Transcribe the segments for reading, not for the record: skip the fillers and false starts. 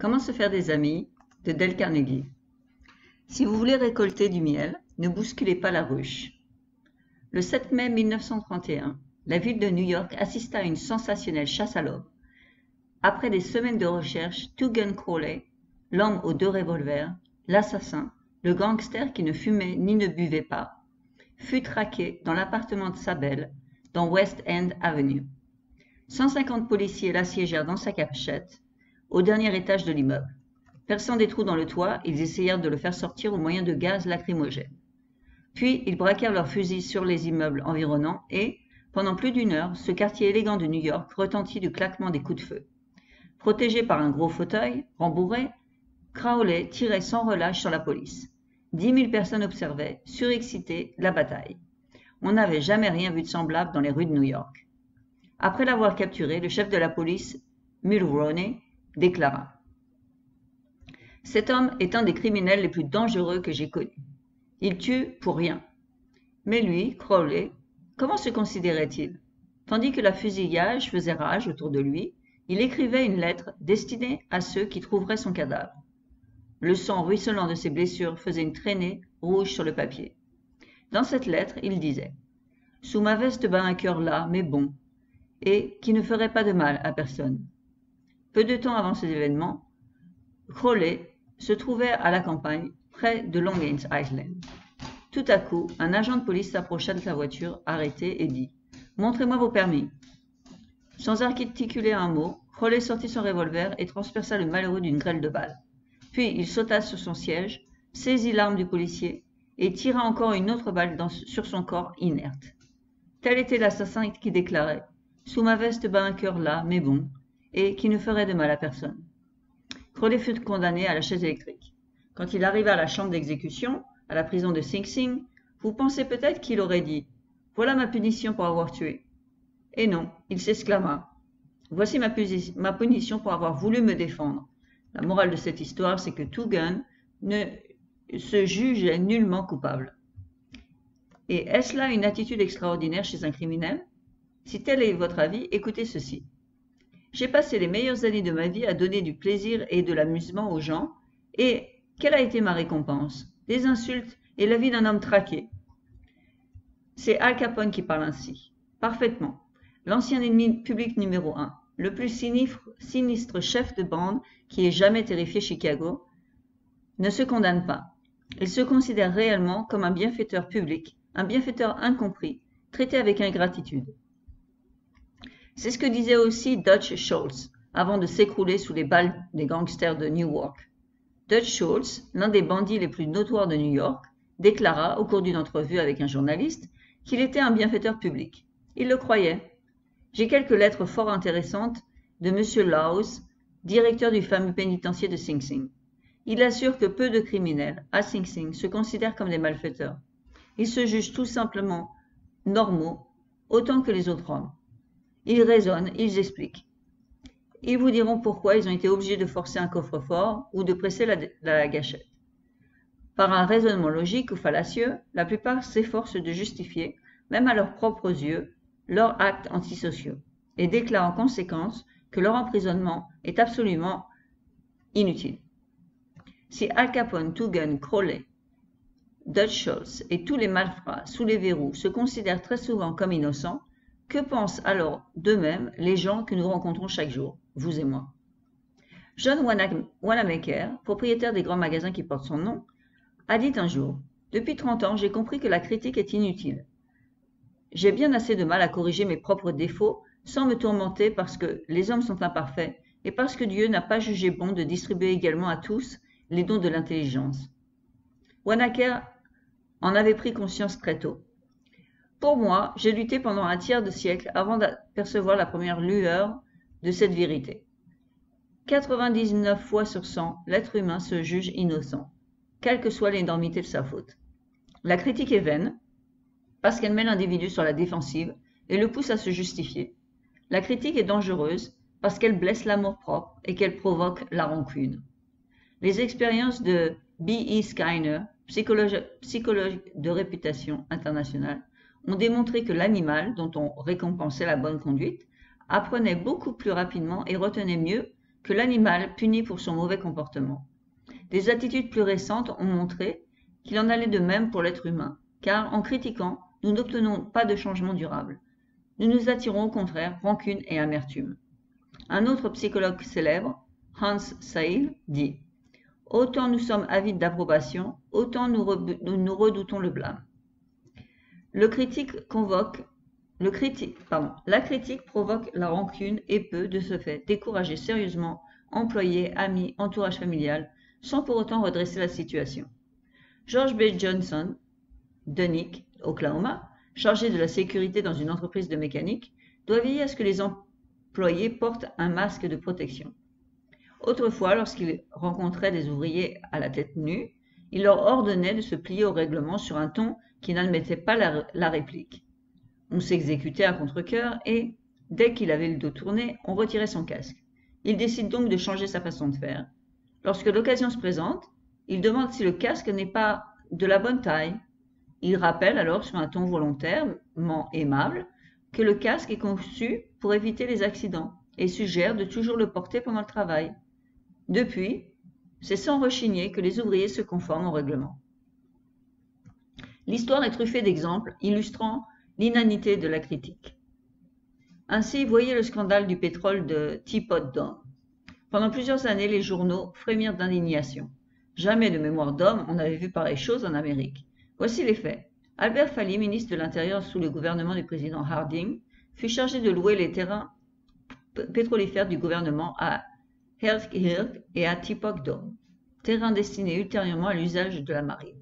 Comment se faire des amis de Dale Carnegie. Si vous voulez récolter du miel, ne bousculez pas la ruche. Le 7 mai 1931, la ville de New York assista à une sensationnelle chasse à l'homme. Après des semaines de recherche, Two Gun Crawley, l'homme aux 2 revolvers, l'assassin, le gangster qui ne fumait ni ne buvait pas, fut traqué dans l'appartement de sa belle, dans West End Avenue. 150 policiers l'assiégèrent dans sa cachette, au dernier étage de l'immeuble. Perçant des trous dans le toit, ils essayèrent de le faire sortir au moyen de gaz lacrymogène. Puis, ils braquèrent leurs fusils sur les immeubles environnants et, pendant plus d'1 heure, ce quartier élégant de New York retentit du claquement des coups de feu. Protégé par un gros fauteuil, rembourré, Crowley tirait sans relâche sur la police. 10 000 personnes observaient, surexcitées, la bataille. On n'avait jamais rien vu de semblable dans les rues de New York. Après l'avoir capturé, le chef de la police, Mulroney, déclara: « Cet homme est un des criminels les plus dangereux que j'ai connus. Il tue pour rien. » Mais lui, Crowley, comment se considérait-il? Tandis que la fusillage faisait rage autour de lui, il écrivait une lettre destinée à ceux qui trouveraient son cadavre. Le sang ruisselant de ses blessures faisait une traînée rouge sur le papier. Dans cette lettre, il disait: « Sous ma veste bat un cœur las, mais bon, et qui ne ferait pas de mal à personne. » Peu de temps avant ces événements, Crowley se trouvait à la campagne, près de Long Island. Tout à coup, un agent de police s'approcha de sa voiture, arrêtée, et dit: « Montrez-moi vos permis. » Sans articuler un mot, Crowley sortit son revolver et transperça le malheureux d'une grêle de balles. Puis il sauta sur son siège, saisit l'arme du policier et tira encore une autre balle sur son corps inerte. Tel était l'assassin qui déclarait: « Sous ma veste bat un cœur las, mais bon, et qui ne ferait de mal à personne. » Crowley fut condamné à la chaise électrique. Quand il arriva à la chambre d'exécution, à la prison de Sing Sing, vous pensez peut-être qu'il aurait dit: « Voilà ma punition pour avoir tué. » Et non, il s'exclama: « Voici ma punition pour avoir voulu me défendre. » La morale de cette histoire, c'est que Two Gun ne se jugeait nullement coupable. Et est-ce là une attitude extraordinaire chez un criminel? Si tel est votre avis, écoutez ceci. J'ai passé les meilleures années de ma vie à donner du plaisir et de l'amusement aux gens, et quelle a été ma récompense? Des insultes et la vie d'un homme traqué. C'est Al Capone qui parle ainsi. Parfaitement. L'ancien ennemi public numéro 1, le plus sinistre chef de bande qui ait jamais terrifié Chicago, ne se condamne pas. Il se considère réellement comme un bienfaiteur public, un bienfaiteur incompris, traité avec ingratitude. C'est ce que disait aussi Dutch Schultz avant de s'écrouler sous les balles des gangsters de Newark. Dutch Schultz, l'un des bandits les plus notoires de New York, déclara au cours d'une entrevue avec un journaliste qu'il était un bienfaiteur public. Il le croyait. J'ai quelques lettres fort intéressantes de M. Laws, directeur du fameux pénitencier de Sing Sing. Il assure que peu de criminels à Sing Sing se considèrent comme des malfaiteurs. Ils se jugent tout simplement normaux, autant que les autres hommes. Ils raisonnent, ils expliquent. Ils vous diront pourquoi ils ont été obligés de forcer un coffre-fort ou de presser la gâchette. Par un raisonnement logique ou fallacieux, la plupart s'efforcent de justifier, même à leurs propres yeux, leurs actes antisociaux et déclarent en conséquence que leur emprisonnement est absolument inutile. Si Al Capone, Two Gun, Crowley, Dutch Schultz et tous les malfrats sous les verrous se considèrent très souvent comme innocents, que pensent alors d'eux-mêmes les gens que nous rencontrons chaque jour, vous et moi? John Wanamaker, propriétaire des grands magasins qui portent son nom, a dit un jour: « Depuis 30 ans, j'ai compris que la critique est inutile. J'ai bien assez de mal à corriger mes propres défauts sans me tourmenter parce que les hommes sont imparfaits et parce que Dieu n'a pas jugé bon de distribuer également à tous les dons de l'intelligence. » Wanamaker en avait pris conscience très tôt. Pour moi, j'ai lutté pendant un tiers de siècle avant d'apercevoir la première lueur de cette vérité. 99 fois sur 100, l'être humain se juge innocent, quelle que soit l'énormité de sa faute. La critique est vaine, parce qu'elle met l'individu sur la défensive et le pousse à se justifier. La critique est dangereuse, parce qu'elle blesse l'amour-propre et qu'elle provoque la rancune. Les expériences de B.E. Skinner, psychologue de réputation internationale, ont démontré que l'animal, dont on récompensait la bonne conduite, apprenait beaucoup plus rapidement et retenait mieux que l'animal puni pour son mauvais comportement. Des attitudes plus récentes ont montré qu'il en allait de même pour l'être humain, car en critiquant, nous n'obtenons pas de changement durable. Nous nous attirons au contraire rancune et amertume. Un autre psychologue célèbre, Hans Seil, dit « Autant nous sommes avides d'approbation, autant nous redoutons le blâme. » La critique provoque la rancune et peut, de ce fait, décourager sérieusement employés, amis, entourage familial, sans pour autant redresser la situation. George B. Johnson, d'Unic, Oklahoma, chargé de la sécurité dans une entreprise de mécanique, doit veiller à ce que les employés portent un masque de protection. Autrefois, lorsqu'il rencontrait des ouvriers à la tête nue, il leur ordonnait de se plier au règlement sur un ton qui n'admettait pas la réplique. On s'exécutait à contre-cœur et, dès qu'il avait le dos tourné, on retirait son casque. Il décide donc de changer sa façon de faire. Lorsque l'occasion se présente, il demande si le casque n'est pas de la bonne taille. Il rappelle alors sur un ton volontairement aimable que le casque est conçu pour éviter les accidents et suggère de toujours le porter pendant le travail. Depuis, c'est sans rechigner que les ouvriers se conforment au règlement. L'histoire est truffée d'exemples illustrant l'inanité de la critique. Ainsi, voyez le scandale du pétrole de Teapot Dome. Pendant plusieurs années, les journaux frémirent d'indignation. Jamais de mémoire d'homme on n'avait vu pareille chose en Amérique. Voici les faits. Albert Fally, ministre de l'Intérieur sous le gouvernement du président Harding, fut chargé de louer les terrains pétrolifères du gouvernement à Elkhirk et à Teapot Dome, terrains destinés ultérieurement à l'usage de la marine.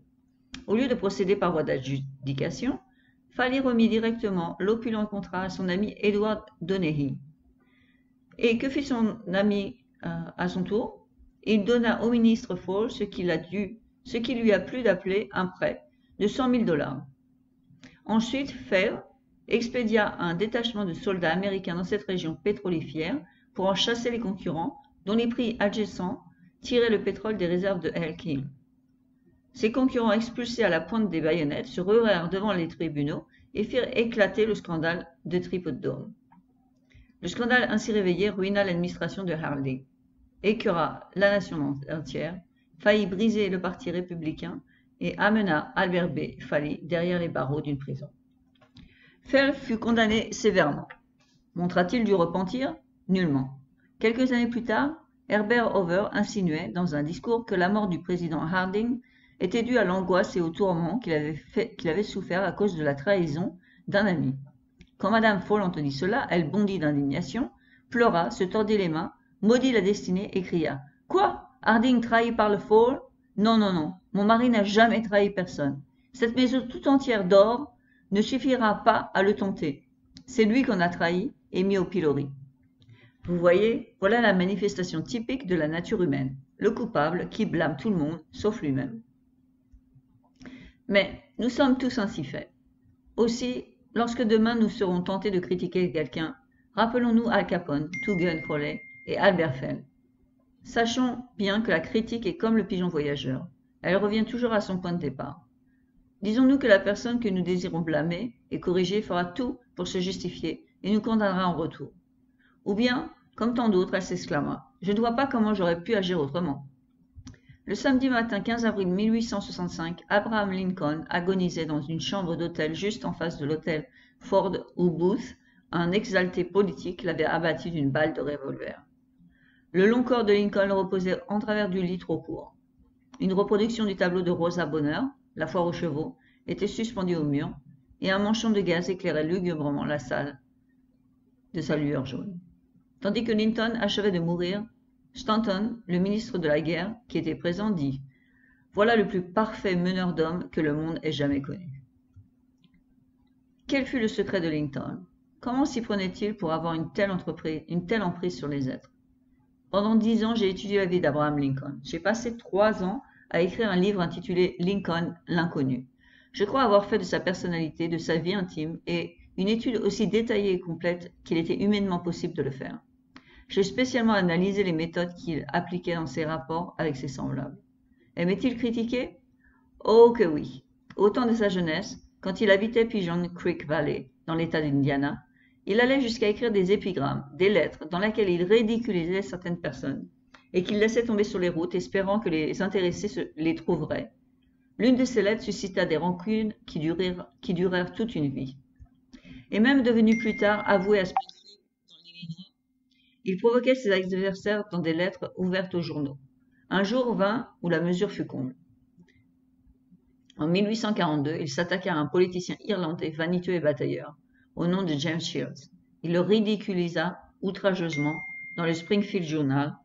Au lieu de procéder par voie d'adjudication, Fally remit directement l'opulent contrat à son ami Edward Donaghy. Et que fit son ami à son tour? Il donna au ministre Fall ce qui lui a plu d'appeler un prêt de 100 000 $. Ensuite, Fall expédia un détachement de soldats américains dans cette région pétrolifère pour en chasser les concurrents dont les prix adjacents tiraient le pétrole des réserves de Elkhirk. Ces concurrents expulsés à la pointe des baïonnettes se ruèrent devant les tribunaux et firent éclater le scandale de Teapot Dome. Le scandale ainsi réveillé ruina l'administration de Harding, écœura la nation entière, faillit briser le parti républicain et amena Albert B. Fally derrière les barreaux d'une prison. Fall fut condamné sévèrement. Montra-t-il du repentir? Nullement. Quelques années plus tard, Herbert Hoover insinuait dans un discours que la mort du président Harding était due à l'angoisse et au tourment qu'il avait souffert à cause de la trahison d'un ami. Quand Madame Fall entendit cela, elle bondit d'indignation, pleura, se tordit les mains, maudit la destinée et cria « Quoi? Harding trahi par le Fall? Non, non, non, mon mari n'a jamais trahi personne. Cette maison tout entière d'or ne suffira pas à le tenter. C'est lui qu'on a trahi et mis au pilori. » Vous voyez, voilà la manifestation typique de la nature humaine, le coupable qui blâme tout le monde sauf lui-même. Mais nous sommes tous ainsi faits. Aussi, lorsque demain nous serons tentés de critiquer quelqu'un, rappelons-nous Al Capone, Two Gun Foley et Albert Fell. Sachons bien que la critique est comme le pigeon voyageur. Elle revient toujours à son point de départ. Disons-nous que la personne que nous désirons blâmer et corriger fera tout pour se justifier et nous condamnera en retour. Ou bien, comme tant d'autres, elle s'exclama « Je ne vois pas comment j'aurais pu agir autrement ». Le samedi matin 15 avril 1865, Abraham Lincoln agonisait dans une chambre d'hôtel juste en face de l'hôtel Ford où Booth, un exalté politique, l'avait abattu d'une balle de revolver. Le long corps de Lincoln reposait en travers du lit trop court. Une reproduction du tableau de Rosa Bonheur, La foire aux chevaux, était suspendue au mur, et un manchon de gaz éclairait lugubrement la salle de sa lueur jaune. Tandis que Lincoln achevait de mourir, Stanton, le ministre de la guerre, qui était présent, dit « Voilà le plus parfait meneur d'hommes que le monde ait jamais connu. » Quel fut le secret de Lincoln? Comment s'y prenait-il pour avoir une telle emprise sur les êtres? Pendant 10 ans, j'ai étudié la vie d'Abraham Lincoln. J'ai passé 3 ans à écrire un livre intitulé « Lincoln, l'inconnu ». Je crois avoir fait de sa personnalité, de sa vie intime et une étude aussi détaillée et complète qu'il était humainement possible de le faire. J'ai spécialement analysé les méthodes qu'il appliquait dans ses rapports avec ses semblables. Aimait-il critiquer? Oh que oui! Au temps de sa jeunesse, quand il habitait Pigeon Creek Valley, dans l'État d'Indiana, Il allait jusqu'à écrire des épigrammes, des lettres, dans lesquelles il ridiculisait certaines personnes, et qu'il laissait tomber sur les routes, espérant que les intéressés les trouveraient. L'une de ces lettres suscita des rancunes qui durèrent toute une vie. Et même devenu plus tard avoué à Springfield, dans l'Illinois, il provoquait ses adversaires dans des lettres ouvertes aux journaux. Un jour vint où la mesure fut comble. En 1842, il s'attaqua à un politicien irlandais vaniteux et batailleur, au nom de James Shields. Il le ridiculisa outrageusement dans le Springfield Journal.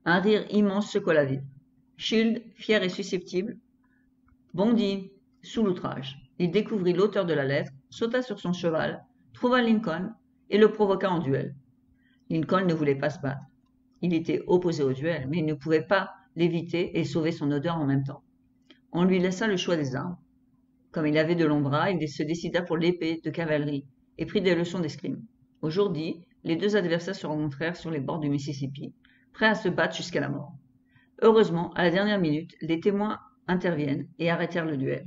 Un rire immense secoua la ville. Shields, fier et susceptible, bondit sous l'outrage. Il découvrit l'auteur de la lettre, sauta sur son cheval, trouva Lincoln et le provoqua en duel. Lincoln ne voulait pas se battre. Il était opposé au duel, mais il ne pouvait pas l'éviter et sauver son honneur en même temps. On lui laissa le choix des armes. Comme il avait de longs bras, il se décida pour l'épée de cavalerie et prit des leçons d'escrime. Aujourd'hui, les deux adversaires se rencontrèrent sur les bords du Mississippi, prêts à se battre jusqu'à la mort. Heureusement, à la dernière minute, les témoins interviennent et arrêtèrent le duel.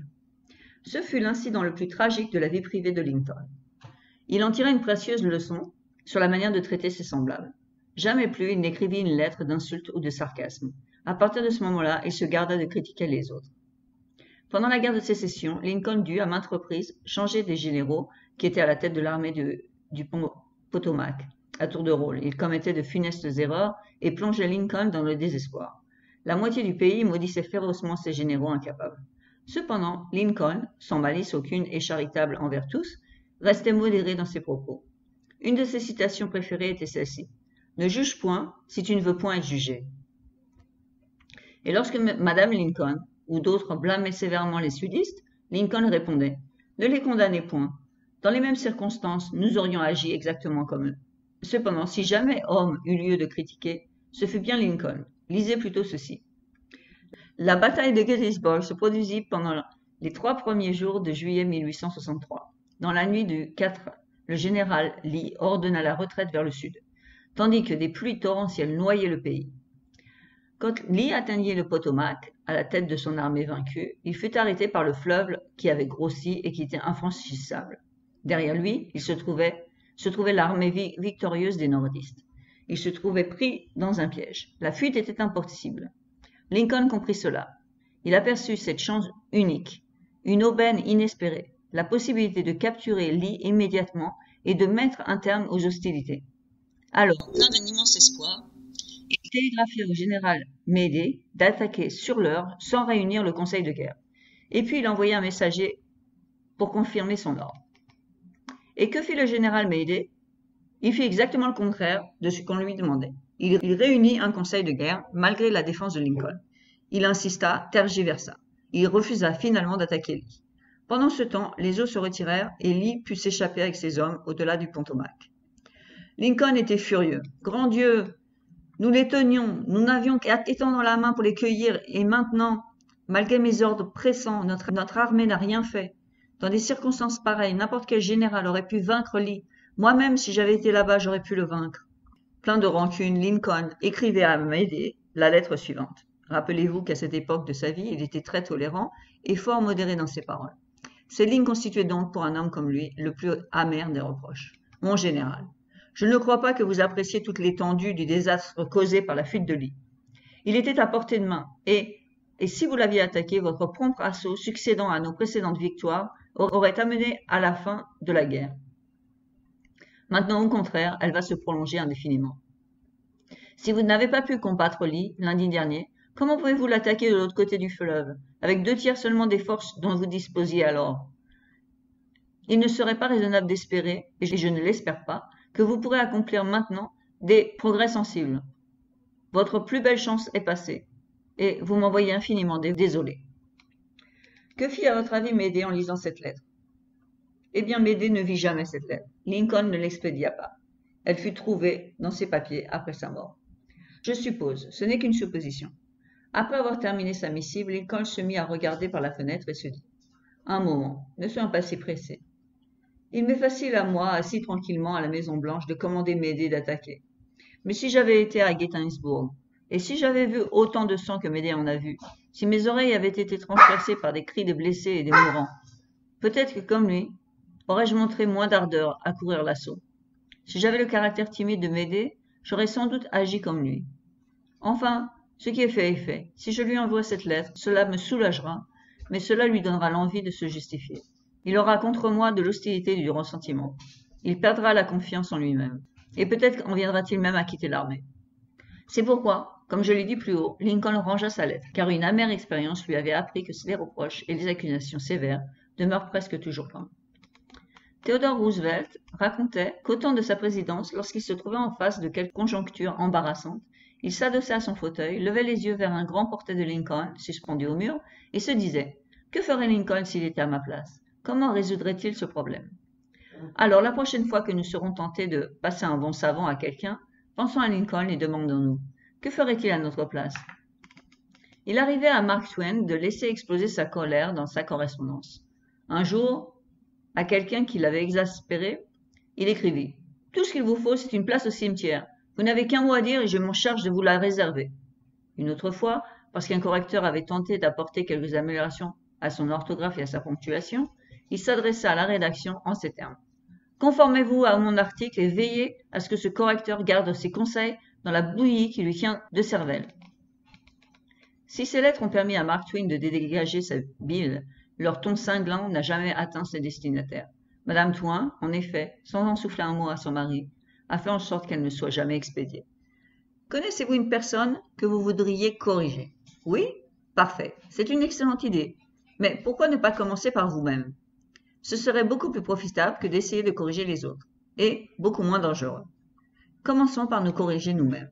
Ce fut l'incident le plus tragique de la vie privée de Lincoln. Il en tira une précieuse leçon sur la manière de traiter ses semblables. Jamais plus il n'écrivit une lettre d'insulte ou de sarcasme. À partir de ce moment-là, il se garda de critiquer les autres. Pendant la guerre de sécession, Lincoln dut, à maintes reprises, changer des généraux qui étaient à la tête de l'armée du Potomac, à tour de rôle. Il commettait de funestes erreurs et plongeait Lincoln dans le désespoir. La moitié du pays maudissait férocement ses généraux incapables. Cependant, Lincoln, sans malice aucune et charitable envers tous, restait modéré dans ses propos. Une de ses citations préférées était celle-ci. « Ne juge point si tu ne veux point être jugé. » Et lorsque Madame Lincoln ou d'autres blâmaient sévèrement les sudistes, Lincoln répondait « Ne les condamnez point. Dans les mêmes circonstances, nous aurions agi exactement comme eux. » Cependant, si jamais homme eut lieu de critiquer, ce fut bien Lincoln. Lisez plutôt ceci. La bataille de Gettysburg se produisit pendant les 3 premiers jours de juillet 1863. Dans la nuit du 4, le général Lee ordonna la retraite vers le sud, tandis que des pluies torrentielles noyaient le pays. Quand Lee atteignit le Potomac, à la tête de son armée vaincue, il fut arrêté par le fleuve qui avait grossi et qui était infranchissable. Derrière lui, se trouvait l'armée victorieuse des nordistes. Il se trouvait pris dans un piège. La fuite était impossible. Lincoln comprit cela. Il aperçut cette chance unique, une aubaine inespérée, la possibilité de capturer Lee immédiatement et de mettre un terme aux hostilités. Alors, plein d'un immense espoir, il télégraphia au général Meade d'attaquer sur l'heure sans réunir le conseil de guerre. Et puis il envoya un messager pour confirmer son ordre. Et que fit le général Meade? Il fit exactement le contraire de ce qu'on lui demandait. Il réunit un conseil de guerre malgré la défense de Lincoln. Il insista, tergiversa. Il refusa finalement d'attaquer Lee. Pendant ce temps, les eaux se retirèrent et Lee put s'échapper avec ses hommes au-delà du Potomac. Lincoln était furieux. « Grand Dieu, nous les tenions, nous n'avions qu'à étendre la main pour les cueillir et maintenant, malgré mes ordres pressants, notre armée n'a rien fait. Dans des circonstances pareilles, n'importe quel général aurait pu vaincre Lee. Moi-même, si j'avais été là-bas, j'aurais pu le vaincre. » Plein de rancune, Lincoln écrivait à Meade la lettre suivante. Rappelez-vous qu'à cette époque de sa vie, il était très tolérant et fort modéré dans ses paroles. Ces lignes constituaient donc, pour un homme comme lui, le plus amer des reproches. « Mon général, je ne crois pas que vous appréciez toute l'étendue du désastre causé par la fuite de Lee. Il était à portée de main, et si vous l'aviez attaqué, votre prompt assaut, succédant à nos précédentes victoires, aurait amené à la fin de la guerre. Maintenant, au contraire, elle va se prolonger indéfiniment. Si vous n'avez pas pu combattre Lee lundi dernier, comment pouvez-vous l'attaquer de l'autre côté du fleuve, avec 2/3 seulement des forces dont vous disposiez alors? Il ne serait pas raisonnable d'espérer, et je ne l'espère pas, que vous pourrez accomplir maintenant des progrès sensibles. Votre plus belle chance est passée, et vous m'envoyez infiniment désolé. Que fit à votre avis Meade en lisant cette lettre? Eh bien, Meade ne vit jamais cette lettre. Lincoln ne l'expédia pas. Elle fut trouvée dans ses papiers après sa mort. Je suppose, ce n'est qu'une supposition. Après avoir terminé sa missive, Lincoln se mit à regarder par la fenêtre et se dit « Un moment, ne soyons pas si pressés. Il m'est facile à moi, assis tranquillement à la Maison-Blanche, de commander Meade d'attaquer. Mais si j'avais été à Gettysburg, et si j'avais vu autant de sang que Meade en a vu, si mes oreilles avaient été transpercées par des cris de blessés et des mourants, peut-être que comme lui, aurais-je montré moins d'ardeur à courir l'assaut? Si j'avais le caractère timide de m'aider, j'aurais sans doute agi comme lui. Enfin, ce qui est fait est fait. Si je lui envoie cette lettre, cela me soulagera, mais cela lui donnera l'envie de se justifier. Il aura contre moi de l'hostilité et du ressentiment. Il perdra la confiance en lui-même. Et peut-être en viendra-t-il même à quitter l'armée. C'est pourquoi, comme je l'ai dit plus haut, Lincoln rangea sa lettre, car une amère expérience lui avait appris que les reproches et les accusations sévères demeurent presque toujours vains. Theodore Roosevelt racontait qu'au temps de sa présidence, lorsqu'il se trouvait en face de quelque conjoncture embarrassante, il s'adossait à son fauteuil, levait les yeux vers un grand portrait de Lincoln suspendu au mur et se disait « Que ferait Lincoln s'il était à ma place? Comment résoudrait-il ce problème ?» Alors, la prochaine fois que nous serons tentés de passer un bon savant à quelqu'un, pensons à Lincoln et demandons-nous « Que ferait-il à notre place ?» Il arrivait à Mark Twain de laisser exploser sa colère dans sa correspondance. Un jour, à quelqu'un qui l'avait exaspéré, il écrivit « Tout ce qu'il vous faut, c'est une place au cimetière. Vous n'avez qu'un mot à dire et je m'en charge de vous la réserver. » Une autre fois, parce qu'un correcteur avait tenté d'apporter quelques améliorations à son orthographe et à sa ponctuation, il s'adressa à la rédaction en ces termes. « Conformez-vous à mon article et veillez à ce que ce correcteur garde ses conseils dans la bouillie qui lui tient de cervelle. » Si ces lettres ont permis à Mark Twain de dégager sa bile, leur ton cinglant n'a jamais atteint ses destinataires. Madame Twain, en effet, sans en souffler un mot à son mari, a fait en sorte qu'elle ne soit jamais expédiée. Connaissez-vous une personne que vous voudriez corriger? Oui? Parfait. C'est une excellente idée. Mais pourquoi ne pas commencer par vous-même? Ce serait beaucoup plus profitable que d'essayer de corriger les autres, et beaucoup moins dangereux. Commençons par nous corriger nous-mêmes.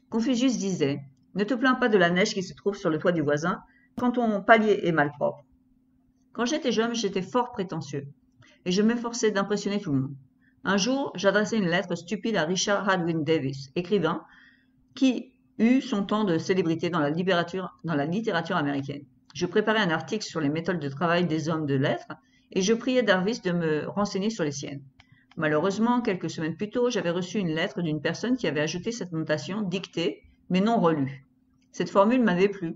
Confucius disait « Ne te plains pas de la neige qui se trouve sur le toit du voisin quand ton palier est malpropre. » Quand j'étais jeune, j'étais fort prétentieux, et je m'efforçais d'impressionner tout le monde. Un jour, j'adressai une lettre stupide à Richard Hadwin Davis, écrivain qui eut son temps de célébrité dans la littérature américaine. Je préparais un article sur les méthodes de travail des hommes de lettres et je priais Darvis de me renseigner sur les siennes. Malheureusement, quelques semaines plus tôt, j'avais reçu une lettre d'une personne qui avait ajouté cette notation dictée mais non relue. Cette formule m'avait plu.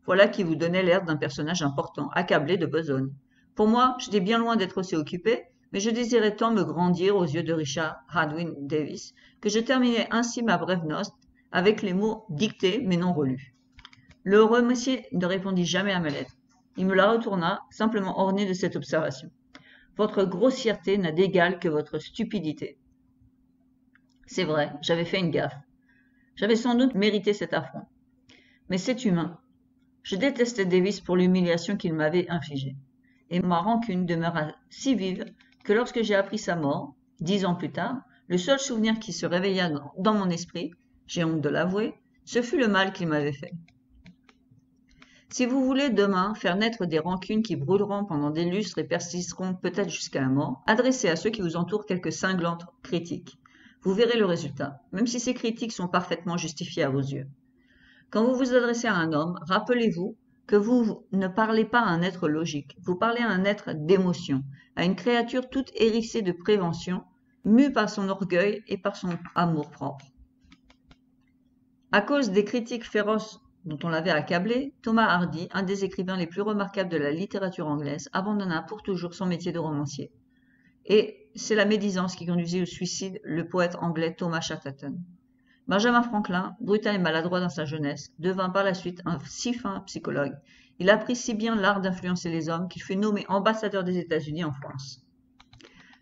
Voilà qui vous donnait l'air d'un personnage important, accablé de besogne. Pour moi, j'étais bien loin d'être aussi occupé, mais je désirais tant me grandir aux yeux de Richard Hadwin Davis que je terminai ainsi ma brève note avec les mots dictés mais non relus. Le heureux monsieur ne répondit jamais à ma lettre. Il me la retourna, simplement orné de cette observation. Votre grossièreté n'a d'égal que votre stupidité. C'est vrai, j'avais fait une gaffe. J'avais sans doute mérité cet affront. Mais c'est humain. Je détestais Davis pour l'humiliation qu'il m'avait infligée. Et ma rancune demeura si vive que lorsque j'ai appris sa mort, 10 ans plus tard, le seul souvenir qui se réveilla dans mon esprit, j'ai honte de l'avouer, ce fut le mal qu'il m'avait fait. Si vous voulez demain faire naître des rancunes qui brûleront pendant des lustres et persisteront peut-être jusqu'à la mort, adressez à ceux qui vous entourent quelques cinglantes critiques. Vous verrez le résultat, même si ces critiques sont parfaitement justifiées à vos yeux. Quand vous vous adressez à un homme, rappelez-vous que vous ne parlez pas à un être logique, vous parlez à un être d'émotion, à une créature toute hérissée de prévention, mue par son orgueil et par son amour-propre. À cause des critiques féroces dont on l'avait accablé, Thomas Hardy, un des écrivains les plus remarquables de la littérature anglaise, abandonna pour toujours son métier de romancier. Et c'est la médisance qui conduisit au suicide le poète anglais Thomas Chatterton. Benjamin Franklin, brutal et maladroit dans sa jeunesse, devint par la suite un si fin psychologue. Il apprit si bien l'art d'influencer les hommes qu'il fut nommé ambassadeur des États-Unis en France.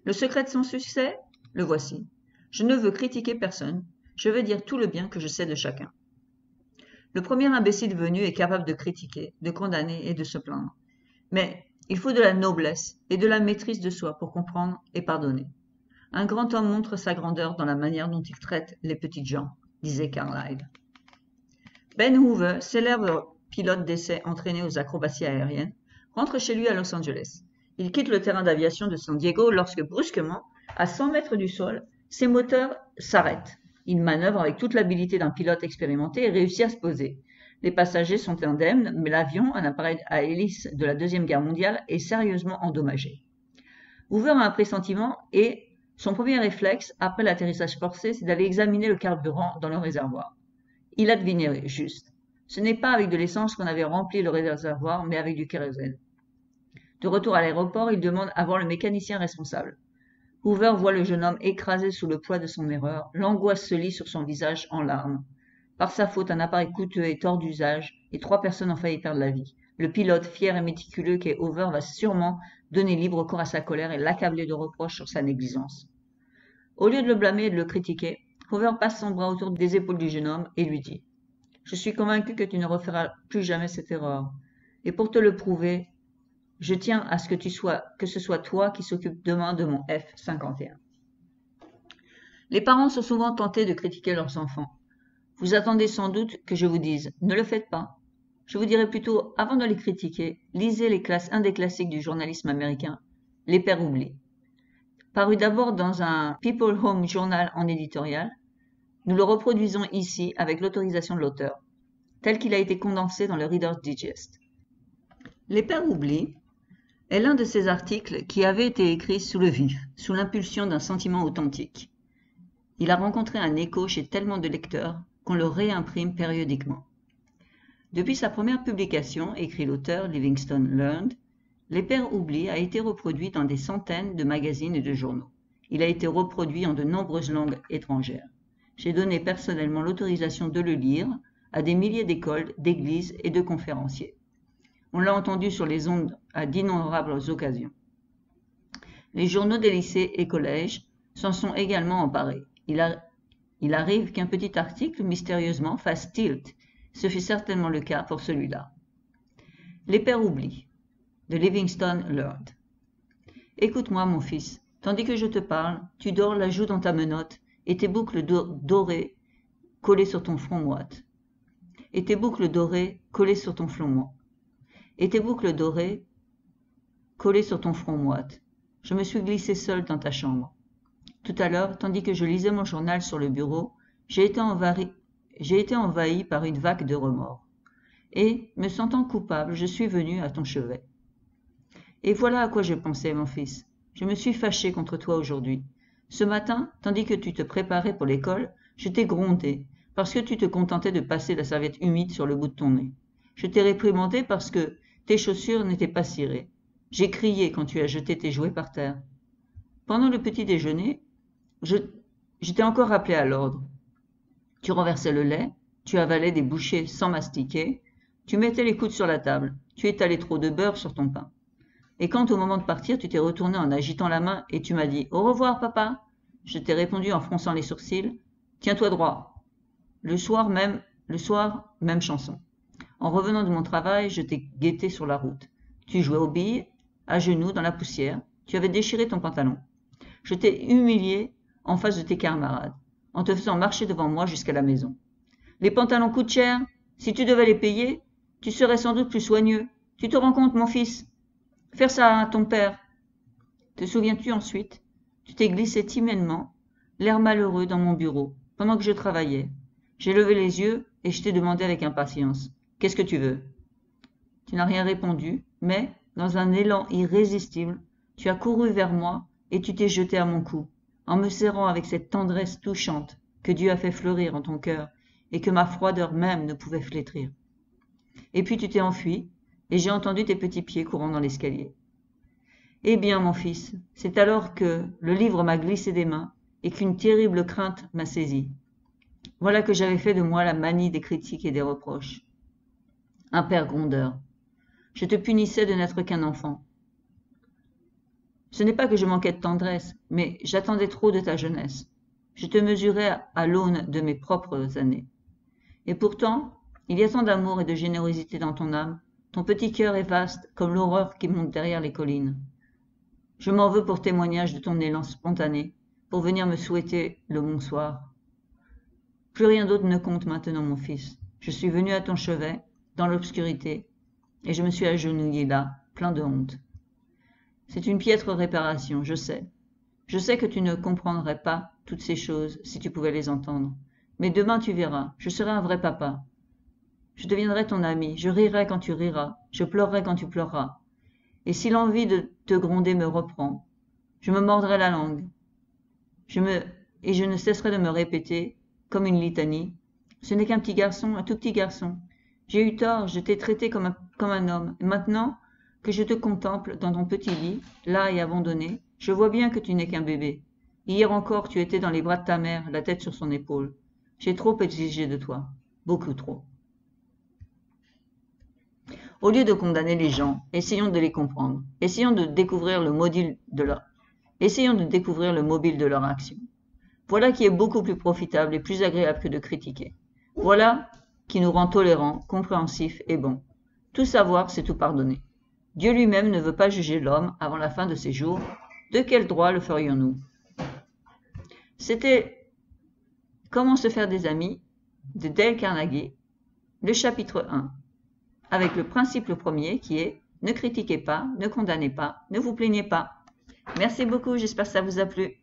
Le secret de son succès, le voici. Je ne veux critiquer personne, je veux dire tout le bien que je sais de chacun. Le premier imbécile venu est capable de critiquer, de condamner et de se plaindre. Mais il faut de la noblesse et de la maîtrise de soi pour comprendre et pardonner. Un grand homme montre sa grandeur dans la manière dont il traite les petites gens, disait Carlyle. Ben Hoover, célèbre pilote d'essai entraîné aux acrobaties aériennes, rentre chez lui à Los Angeles. Il quitte le terrain d'aviation de San Diego lorsque brusquement, à 100 mètres du sol, ses moteurs s'arrêtent. Il manœuvre avec toute l'habileté d'un pilote expérimenté et réussit à se poser. Les passagers sont indemnes, mais l'avion, un appareil à hélice de la Deuxième Guerre mondiale, est sérieusement endommagé. Hoover a un pressentiment et son premier réflexe, après l'atterrissage forcé, c'est d'aller examiner le carburant dans le réservoir. Il a deviné juste. Ce n'est pas avec de l'essence qu'on avait rempli le réservoir, mais avec du kérosène. De retour à l'aéroport, il demande à voir le mécanicien responsable. Hoover voit le jeune homme écrasé sous le poids de son erreur. L'angoisse se lit sur son visage en larmes. Par sa faute, un appareil coûteux est hors d'usage et 3 personnes ont failli perdre la vie. Le pilote, fier et méticuleux qu'est Hoover, va sûrement donner libre cours à sa colère et l'accabler de reproches sur sa négligence. Au lieu de le blâmer et de le critiquer, Hoover passe son bras autour des épaules du jeune homme et lui dit « Je suis convaincu que tu ne referas plus jamais cette erreur. Et pour te le prouver, je tiens à ce que ce soit toi qui s'occupe demain de mon F-51. » Les parents sont souvent tentés de critiquer leurs enfants. Vous attendez sans doute que je vous dise « Ne le faites pas ». Je vous dirais plutôt, avant de les critiquer, lisez un des classiques du journalisme américain, Les Pères oubliés. Paru d'abord dans un People Home Journal en éditorial, nous le reproduisons ici avec l'autorisation de l'auteur, tel qu'il a été condensé dans le Reader's Digest. Les Pères oubliés est l'un de ces articles qui avait été écrit sous le vif, sous l'impulsion d'un sentiment authentique. Il a rencontré un écho chez tellement de lecteurs qu'on le réimprime périodiquement. Depuis sa première publication, écrit l'auteur Livingstone Learned, Les Pères oubliés a été reproduit dans des centaines de magazines et de journaux. Il a été reproduit en de nombreuses langues étrangères. J'ai donné personnellement l'autorisation de le lire à des milliers d'écoles, d'églises et de conférenciers. On l'a entendu sur les ondes à d'innombrables occasions. Les journaux des lycées et collèges s'en sont également emparés. Il arrive qu'un petit article, mystérieusement, fasse tilt. Ce fut certainement le cas pour celui-là. Les Pères oublient, de Livingstone Learned. Écoute-moi, mon fils, tandis que je te parle, tu dors la joue dans ta menotte, et tes boucles dorées collées sur ton front moite. Et tes boucles dorées collées sur ton front Et tes boucles dorées collées sur ton front moite. Je me suis glissé seul dans ta chambre. Tout à l'heure, tandis que je lisais mon journal sur le bureau, j'ai été envahi par une vague de remords. Et, me sentant coupable, je suis venu à ton chevet. Et voilà à quoi je pensais, mon fils. Je me suis fâché contre toi aujourd'hui. Ce matin, tandis que tu te préparais pour l'école, je t'ai grondé, parce que tu te contentais de passer la serviette humide sur le bout de ton nez. Je t'ai réprimandé parce que tes chaussures n'étaient pas cirées. J'ai crié quand tu as jeté tes jouets par terre. Pendant le petit déjeuner, je t'ai encore rappelé à l'ordre. Tu renversais le lait, tu avalais des bouchées sans mastiquer, tu mettais les coudes sur la table, tu étalais trop de beurre sur ton pain. Et quand au moment de partir, tu t'es retourné en agitant la main et tu m'as dit « Au revoir, papa !» Je t'ai répondu en fronçant les sourcils « Tiens-toi droit !» Le soir, même chanson. En revenant de mon travail, je t'ai guetté sur la route. Tu jouais aux billes, à genoux, dans la poussière. Tu avais déchiré ton pantalon. Je t'ai humilié en face de tes camarades, en te faisant marcher devant moi jusqu'à la maison. Les pantalons coûtent cher. Si tu devais les payer, tu serais sans doute plus soigneux. Tu te rends compte, mon fils? Faire ça à ton père. Te souviens-tu ensuite? Tu t'es glissé timidement, l'air malheureux dans mon bureau, pendant que je travaillais. J'ai levé les yeux et je t'ai demandé avec impatience. Qu'est-ce que tu veux? Tu n'as rien répondu, mais, dans un élan irrésistible, tu as couru vers moi et tu t'es jeté à mon cou, en me serrant avec cette tendresse touchante que Dieu a fait fleurir en ton cœur et que ma froideur même ne pouvait flétrir. Et puis tu t'es enfui, et j'ai entendu tes petits pieds courant dans l'escalier. Eh bien, mon fils, c'est alors que le livre m'a glissé des mains et qu'une terrible crainte m'a saisi. Voilà que j'avais fait de moi la manie des critiques et des reproches. Un père grondeur. Je te punissais de n'être qu'un enfant. Ce n'est pas que je manquais de tendresse, mais j'attendais trop de ta jeunesse. Je te mesurais à l'aune de mes propres années. Et pourtant, il y a tant d'amour et de générosité dans ton âme. Ton petit cœur est vaste comme l'aurore qui monte derrière les collines. Je m'en veux pour témoignage de ton élan spontané, pour venir me souhaiter le bonsoir. Plus rien d'autre ne compte maintenant, mon fils. Je suis venu à ton chevet, dans l'obscurité, et je me suis agenouillé là, plein de honte. C'est une piètre réparation, je sais. Je sais que tu ne comprendrais pas toutes ces choses si tu pouvais les entendre. Mais demain tu verras, je serai un vrai papa. Je deviendrai ton ami, je rirai quand tu riras, je pleurerai quand tu pleureras. Et si l'envie de te gronder me reprend, je me mordrai la langue. Et je ne cesserai de me répéter, comme une litanie, ce n'est qu'un petit garçon, un tout petit garçon. J'ai eu tort, je t'ai traité comme un homme. Et maintenant que je te contemple dans ton petit lit, là et abandonné, Je vois bien que tu n'es qu'un bébé. Hier encore, tu étais dans les bras de ta mère, la tête sur son épaule. J'ai trop exigé de toi. Beaucoup trop. Au lieu de condamner les gens, essayons de les comprendre. Essayons de découvrir le mobile de leur action. Voilà qui est beaucoup plus profitable et plus agréable que de critiquer. Voilà qui nous rend tolérants, compréhensifs et bons. Tout savoir, c'est tout pardonner. Dieu lui-même ne veut pas juger l'homme avant la fin de ses jours. De quel droit le ferions-nous? C'était Comment se faire des amis de Dale Carnegie, le chapitre 1, avec le principe premier qui est « Ne critiquez pas, ne condamnez pas, ne vous plaignez pas ». Merci beaucoup, j'espère que ça vous a plu.